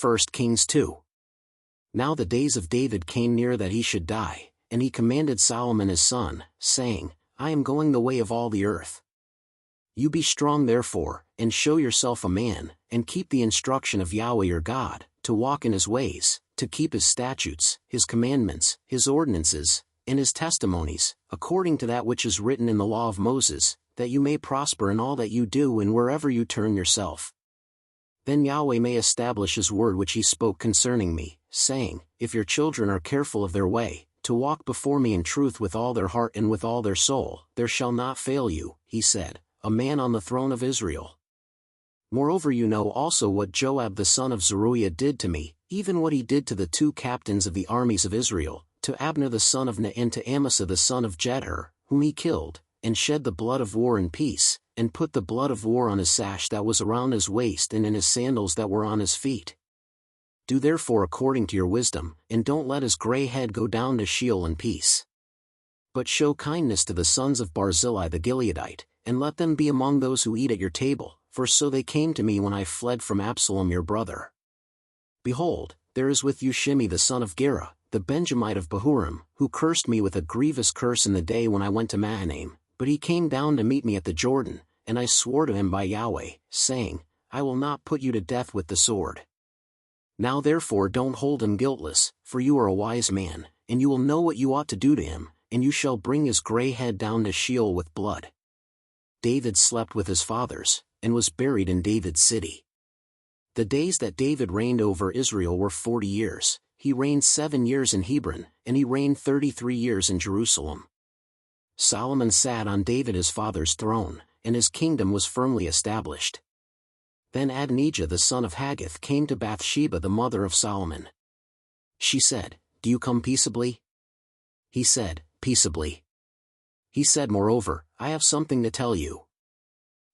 1 Kings 2. Now the days of David came near that he should die, and he commanded Solomon his son, saying, I am going the way of all the earth. You be strong therefore, and show yourself a man, and keep the instruction of Yahweh your God, to walk in his ways, to keep his statutes, his commandments, his ordinances, and his testimonies, according to that which is written in the law of Moses, that you may prosper in all that you do and wherever you turn yourself. Then Yahweh may establish his word which he spoke concerning me, saying, If your children are careful of their way, to walk before me in truth with all their heart and with all their soul, there shall not fail you, he said, a man on the throne of Israel. Moreover you know also what Joab the son of Zeruiah did to me, even what he did to the 2 captains of the armies of Israel, to Abner the son of Ner and to Amasa the son of Jether, whom he killed, and shed the blood of war in peace, and put the blood of war on his sash that was around his waist and in his sandals that were on his feet. Do therefore according to your wisdom, and don't let his gray head go down to Sheol in peace. But show kindness to the sons of Barzillai the Gileadite, and let them be among those who eat at your table, for so they came to me when I fled from Absalom your brother. Behold, there is with you Shimei the son of Gera, the Benjamite of Bahurim, who cursed me with a grievous curse in the day when I went to Mahanaim, but he came down to meet me at the Jordan, and I swore to him by Yahweh, saying, I will not put you to death with the sword. Now therefore don't hold him guiltless, for you are a wise man, and you will know what you ought to do to him, and you shall bring his gray head down to Sheol with blood. David slept with his fathers, and was buried in David's city. The days that David reigned over Israel were 40 years, he reigned 7 years in Hebron, and he reigned 33 years in Jerusalem. Solomon sat on David his father's throne, and his kingdom was firmly established. Then Adonijah the son of Haggith came to Bathsheba the mother of Solomon. She said, Do you come peaceably? He said, Peaceably. He said moreover, I have something to tell you.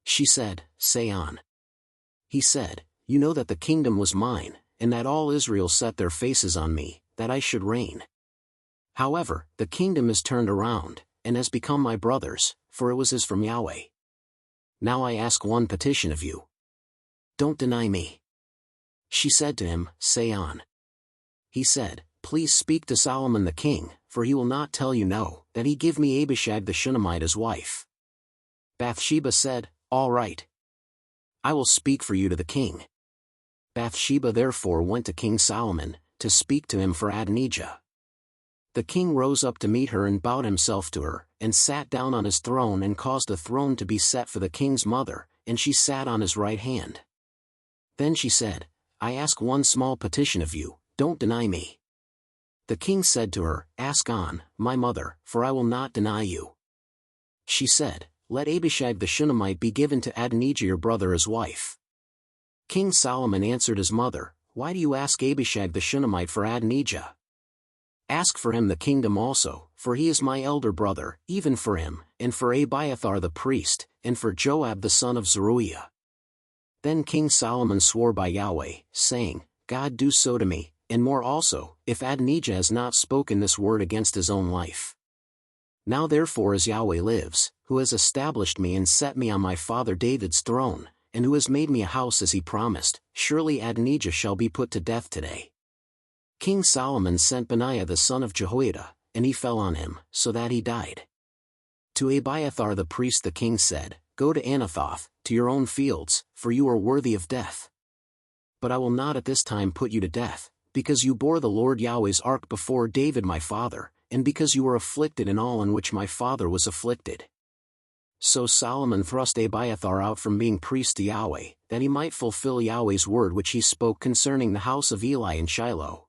She said, Say on. He said, You know that the kingdom was mine, and that all Israel set their faces on me, that I should reign. However, the kingdom is turned around, and has become my brother's, for it was his from Yahweh. Now I ask one petition of you. Don't deny me. She said to him, Say on. He said, Please speak to Solomon the king, for he will not tell you no, that he give me Abishag the Shunammite as wife. Bathsheba said, All right. I will speak for you to the king. Bathsheba therefore went to King Solomon, to speak to him for Adonijah. The king rose up to meet her and bowed himself to her, and sat down on his throne and caused a throne to be set for the king's mother, and she sat on his right hand. Then she said, I ask one small petition of you, don't deny me. The king said to her, Ask on, my mother, for I will not deny you. She said, Let Abishag the Shunammite be given to Adonijah your brother as wife. King Solomon answered his mother, Why do you ask Abishag the Shunammite for Adonijah? Ask for him the kingdom also, for he is my elder brother, even for him, and for Abiathar the priest, and for Joab the son of Zeruiah. Then King Solomon swore by Yahweh, saying, God do so to me, and more also, if Adonijah has not spoken this word against his own life. Now therefore as Yahweh lives, who has established me and set me on my father David's throne, and who has made me a house as he promised, surely Adonijah shall be put to death today. King Solomon sent Benaiah the son of Jehoiada, and he fell on him, so that he died. To Abiathar the priest the king said, Go to Anathoth, to your own fields, for you are worthy of death. But I will not at this time put you to death, because you bore the Lord Yahweh's ark before David my father, and because you were afflicted in all in which my father was afflicted. So Solomon thrust Abiathar out from being priest to Yahweh, that he might fulfill Yahweh's word which he spoke concerning the house of Eli in Shiloh.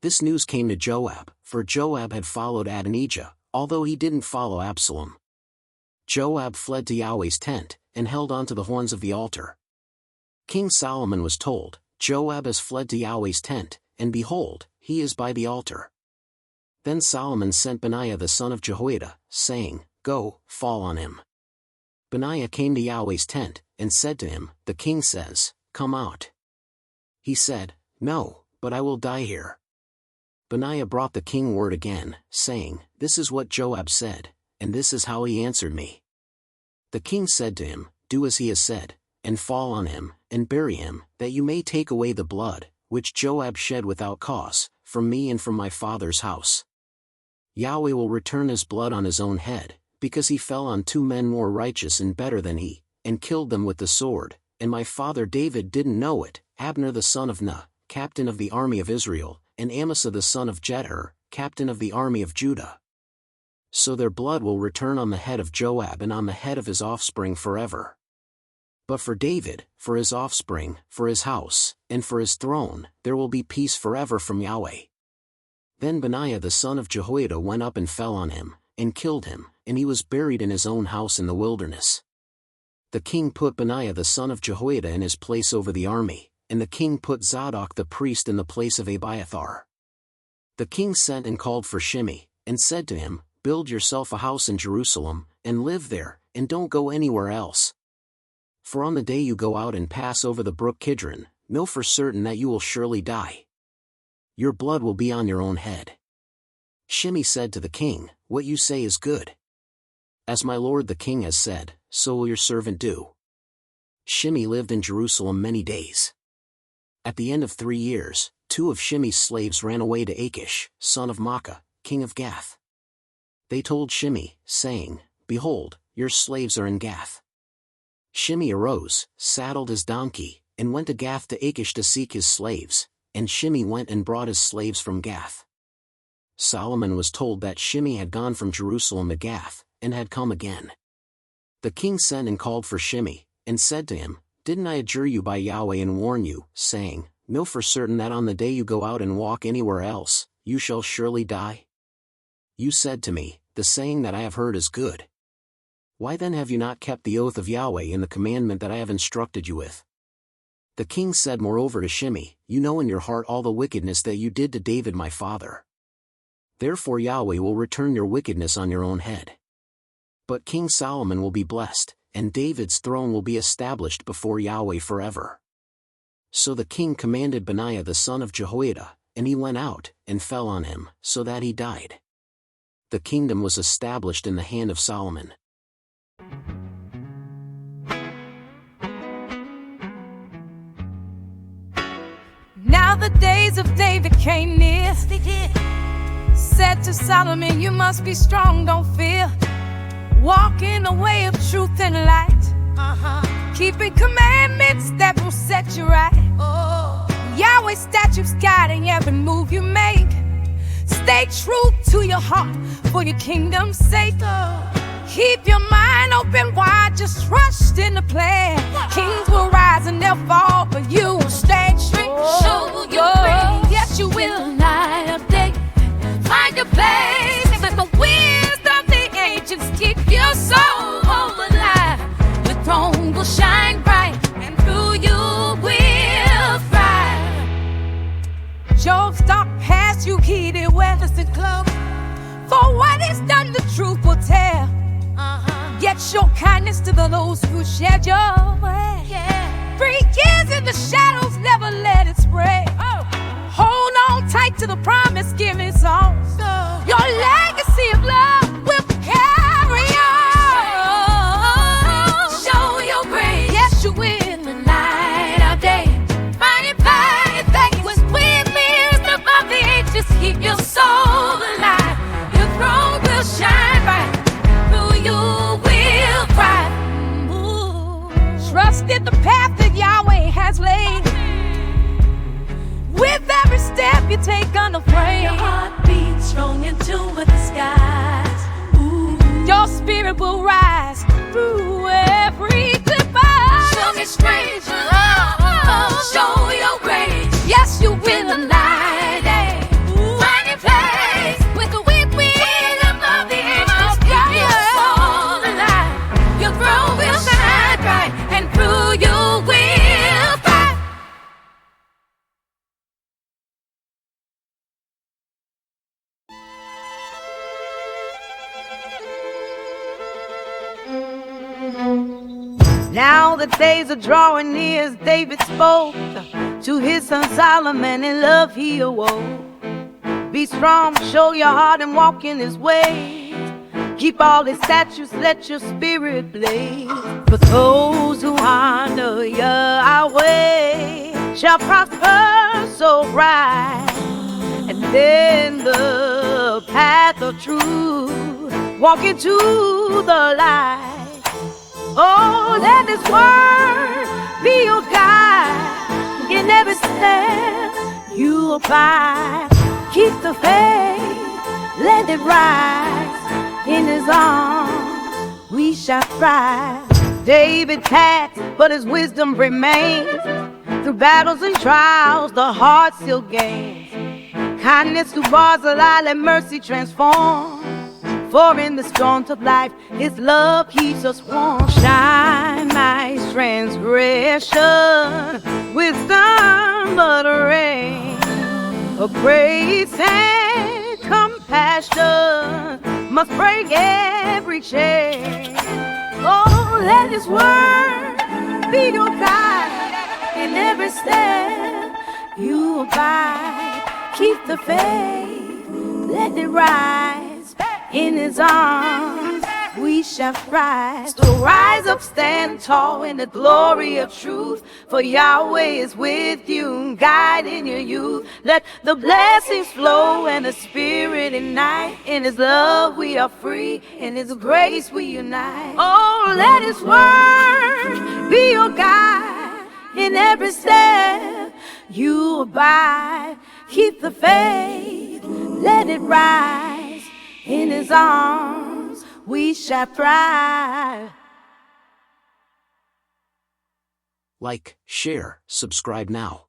This news came to Joab, for Joab had followed Adonijah, although he didn't follow Absalom. Joab fled to Yahweh's tent, and held on to the horns of the altar. King Solomon was told, Joab has fled to Yahweh's tent, and behold, he is by the altar. Then Solomon sent Benaiah the son of Jehoiada, saying, Go, fall on him. Benaiah came to Yahweh's tent, and said to him, The king says, Come out. He said, No, but I will die here. Benaiah brought the king word again, saying, This is what Joab said, and this is how he answered me. The king said to him, Do as he has said, and fall on him, and bury him, that you may take away the blood, which Joab shed without cause, from me and from my father's house. Yahweh will return his blood on his own head, because he fell on 2 men more righteous and better than he, and killed them with the sword, and my father David didn't know it, Abner the son of Ner, captain of the army of Israel, and Amasa the son of Jether, captain of the army of Judah. So their blood will return on the head of Joab and on the head of his offspring forever. But for David, for his offspring, for his house, and for his throne, there will be peace forever from Yahweh. Then Benaiah the son of Jehoiada went up and fell on him, and killed him, and he was buried in his own house in the wilderness. The king put Benaiah the son of Jehoiada in his place over the army, and the king put Zadok the priest in the place of Abiathar. The king sent and called for Shimei, and said to him, Build yourself a house in Jerusalem, and live there, and don't go anywhere else. For on the day you go out and pass over the brook Kidron, know for certain that you will surely die. Your blood will be on your own head. Shimei said to the king, What you say is good. As my lord the king has said, so will your servant do. Shimei lived in Jerusalem many days. At the end of 3 years, 2 of Shimei's slaves ran away to Achish, son of Maacah, king of Gath. They told Shimei, saying, Behold, your slaves are in Gath. Shimei arose, saddled his donkey, and went to Gath to Achish to seek his slaves, and Shimei went and brought his slaves from Gath. Solomon was told that Shimei had gone from Jerusalem to Gath, and had come again. The king sent and called for Shimei, and said to him, Didn't I adjure you by Yahweh and warn you, saying, Know for certain that on the day you go out and walk anywhere else, you shall surely die? You said to me, The saying that I have heard is good. Why then have you not kept the oath of Yahweh and the commandment that I have instructed you with? The king said moreover to Shimei, You know in your heart all the wickedness that you did to David my father. Therefore Yahweh will return your wickedness on your own head. But King Solomon will be blessed, and David's throne will be established before Yahweh forever. So the king commanded Benaiah the son of Jehoiada, and he went out, and fell on him, so that he died. The kingdom was established in the hand of Solomon. Now the days of David came near. Yes, they did. Said to Solomon, You must be strong, don't fear. Walk in the way of truth and light. Keeping commandments that will set you right. Yahweh's statutes guiding every move you make. Stay true to your heart for your kingdom's sake. Keep your mind open wide, just trust in the plan. Kings will rise and they'll fall, but you will stand straight. Show your grace. Yes, you will. Light of day. Find your place. Let the wisdom of the ancients keep your soul alive. Your throne will shine bright, and through you will thrive. Job's dark past, you heeded weathers and close. For what is done, the truth will tell. Yet show kindness to those who shared your way. 3 years in the shadows, never let it spread. Hold on tight to the promise, give me song. Your legacy of love will carry on. Show your grace. Yes, you will. The light of day. Find your path that was with wisdom of the ages. Keep your soul alive. Your throne will shine bright. Through you will thrive. Trust in the path that Yahweh has laid. With every step you take unafraid. Your heart beats strong into the skies. Your spirit will rise through every goodbye. Show me strange love. Show your grace. Yes, you will alive. Find your place with the weak wisdom of the angels. Keep your soul alive. Your throne will shine bright, and through you will thrive. Now the days are drawing near as David spoke to his son Solomon, in love he awoke. Be strong, show your heart and walk in his ways. Keep all his statutes, let your spirit blaze. For those who honor Yahweh shall prosper, so right, and then the path of truth, walk into the light. Oh, let His word be your guide in every step you abide. Keep the faith, let it rise. In His arms we shall thrive. David taxed, but his wisdom remains. Through battles and trials, the heart still gains. Kindness through bars of lie, let mercy transform. For in the storms of life, His love keeps us warm. Shine my transgression, wisdom but rain. A grace and compassion must break every chain. Oh, let His word be your guide in every step you abide. Keep the faith, let it rise. In His arms we shall rise. So rise up, stand tall in the glory of truth. For Yahweh is with you, guiding your youth. Let the blessings flow and the Spirit ignite. In His love we are free, in His grace we unite. Oh, let His word be your guide in every step you abide. Keep the faith, let it rise. In His arms we shall thrive. Like, share, subscribe now.